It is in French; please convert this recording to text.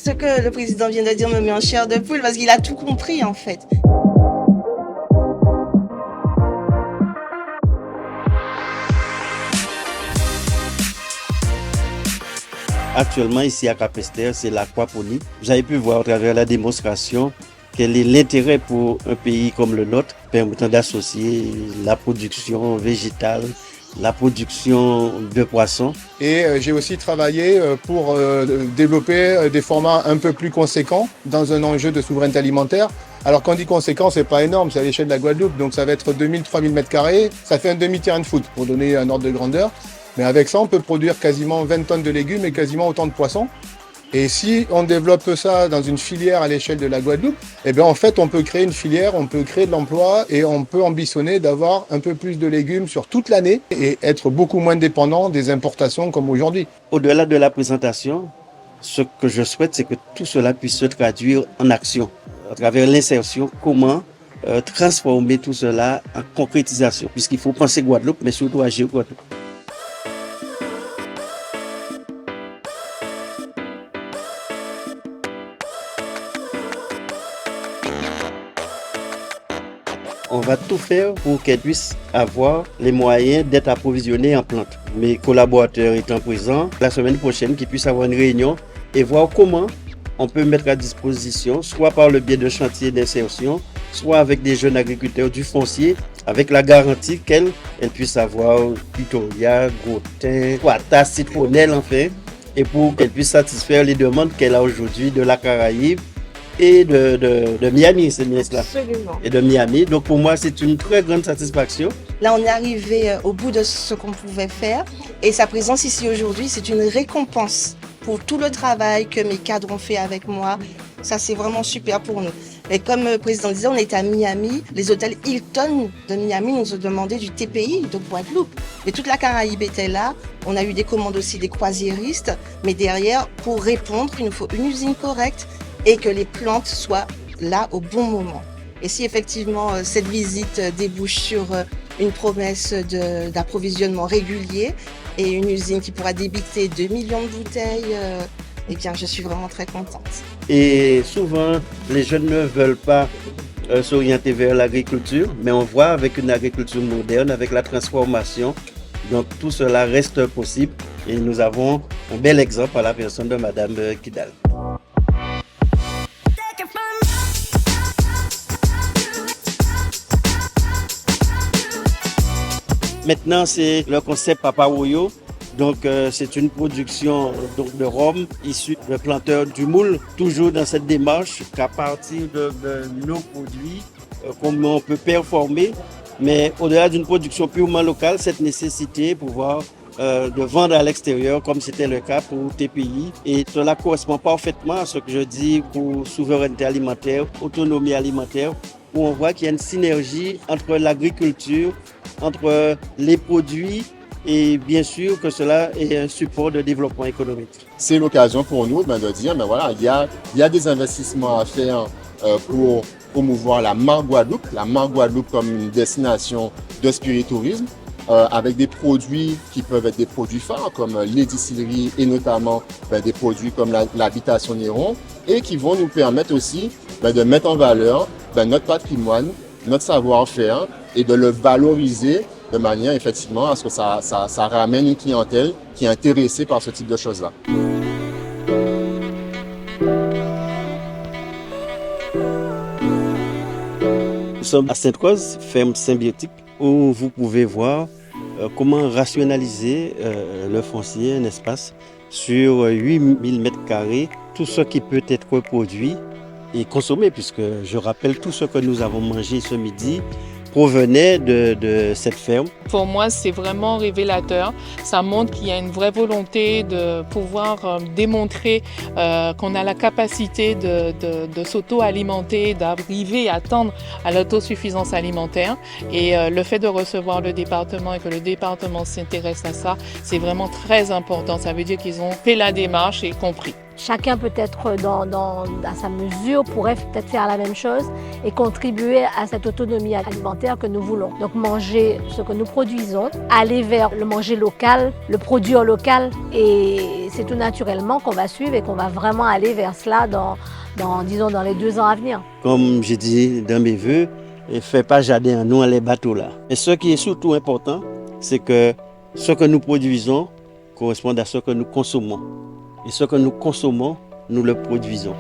Ce que le président vient de dire me met en chair de poule parce qu'il a tout compris en fait. Actuellement, ici à Capesterre, c'est l'aquaponie. Vous avez pu voir à travers la démonstration quel est l'intérêt pour un pays comme le nôtre, permettant d'associer la production végétale, la production de poissons. Et j'ai aussi travaillé pour développer des formats un peu plus conséquents dans un enjeu de souveraineté alimentaire. Alors quand on dit conséquent, c'est pas énorme, c'est à l'échelle de la Guadeloupe, donc ça va être 2000-3000 m², ça fait un demi-terrain de foot pour donner un ordre de grandeur. Mais avec ça, on peut produire quasiment 20 tonnes de légumes et quasiment autant de poissons. Et si on développe ça dans une filière à l'échelle de la Guadeloupe, eh bien en fait, on peut créer une filière, on peut créer de l'emploi et on peut ambitionner d'avoir un peu plus de légumes sur toute l'année et être beaucoup moins dépendant des importations comme aujourd'hui. Au-delà de la présentation, ce que je souhaite, c'est que tout cela puisse se traduire en action, à travers l'insertion, comment transformer tout cela en concrétisation, puisqu'il faut penser Guadeloupe, mais surtout agir Guadeloupe. On va tout faire pour qu'elle puisse avoir les moyens d'être approvisionnée en plantes. Mes collaborateurs étant présents, la semaine prochaine, qu'ils puissent avoir une réunion et voir comment on peut mettre à disposition, soit par le biais de chantiers d'insertion, soit avec des jeunes agriculteurs du foncier, avec la garantie qu'elles puissent avoir Pitoria, Grotin, Quata, Citronnelle, enfin, et pour qu'elles puissent satisfaire les demandes qu'elle a aujourd'hui de la Caraïbe et de Miami, c'est bien cela. Absolument. Et de Miami. Donc pour moi, c'est une très grande satisfaction. Là, on est arrivé au bout de ce qu'on pouvait faire et sa présence ici aujourd'hui, c'est une récompense pour tout le travail que mes cadres ont fait avec moi. Ça, c'est vraiment super pour nous. Et comme le président disait, on était à Miami. Les hôtels Hilton de Miami nous ont demandé du TPI de Guadeloupe. Et toute la Caraïbe était là. On a eu des commandes aussi des croisiéristes. Mais derrière, pour répondre, il nous faut une usine correcte et que les plantes soient là au bon moment. Et si effectivement cette visite débouche sur une promesse d'approvisionnement régulier et une usine qui pourra débiter 2 millions de bouteilles, eh bien je suis vraiment très contente. Et souvent, les jeunes ne veulent pas s'orienter vers l'agriculture, mais on voit avec une agriculture moderne, avec la transformation, donc tout cela reste possible. Et nous avons un bel exemple à la personne de Madame Kidal. Maintenant, c'est le concept Papa Woyo. Donc, c'est une production de rhum issue de planteurs du moule, toujours dans cette démarche qu'à partir de nos produits, comment on peut performer. Mais au-delà d'une production purement locale, cette nécessité pouvoir de vendre à l'extérieur, comme c'était le cas pour TPI. Et cela correspond parfaitement à ce que je dis pour souveraineté alimentaire, autonomie alimentaire, où on voit qu'il y a une synergie entre l'agriculture, entre les produits et bien sûr que cela est un support de développement économique. C'est l'occasion pour nous de dire, mais voilà, il y a des investissements à faire pour promouvoir la marque Guadeloupe comme une destination de spiritourisme, avec des produits qui peuvent être des produits phares comme les distilleries et notamment des produits comme l'habitation Néron et qui vont nous permettre aussi de mettre en valeur notre patrimoine, notre savoir-faire et de le valoriser de manière effectivement à ce que ça ramène une clientèle qui est intéressée par ce type de choses-là. Nous sommes à Sainte-Rose, ferme symbiotique, où vous pouvez voir comment rationaliser le foncier, un espace sur 8000 m², tout ce qui peut être produit et consommé, puisque je rappelle tout ce que nous avons mangé ce midi provenait de cette ferme. Pour moi, c'est vraiment révélateur. Ça montre qu'il y a une vraie volonté de pouvoir démontrer qu'on a la capacité de s'auto-alimenter, d'arriver à tendre à l'autosuffisance alimentaire. Et le fait de recevoir le département et que le département s'intéresse à ça, c'est vraiment très important. Ça veut dire qu'ils ont fait la démarche et compris. chacun peut-être à sa mesure pourrait peut-être faire la même chose et contribuer à cette autonomie alimentaire que nous voulons. Donc manger ce que nous produisons, aller vers le manger local, le produire local, et c'est tout naturellement qu'on va suivre et qu'on va vraiment aller vers cela dans les 2 ans à venir. Comme j'ai dit dans mes vœux, et fais pas jardin en nous les bateaux là. Et ce qui est surtout important, c'est que ce que nous produisons correspond à ce que nous consommons. Et ce que nous consommons, nous le produisons.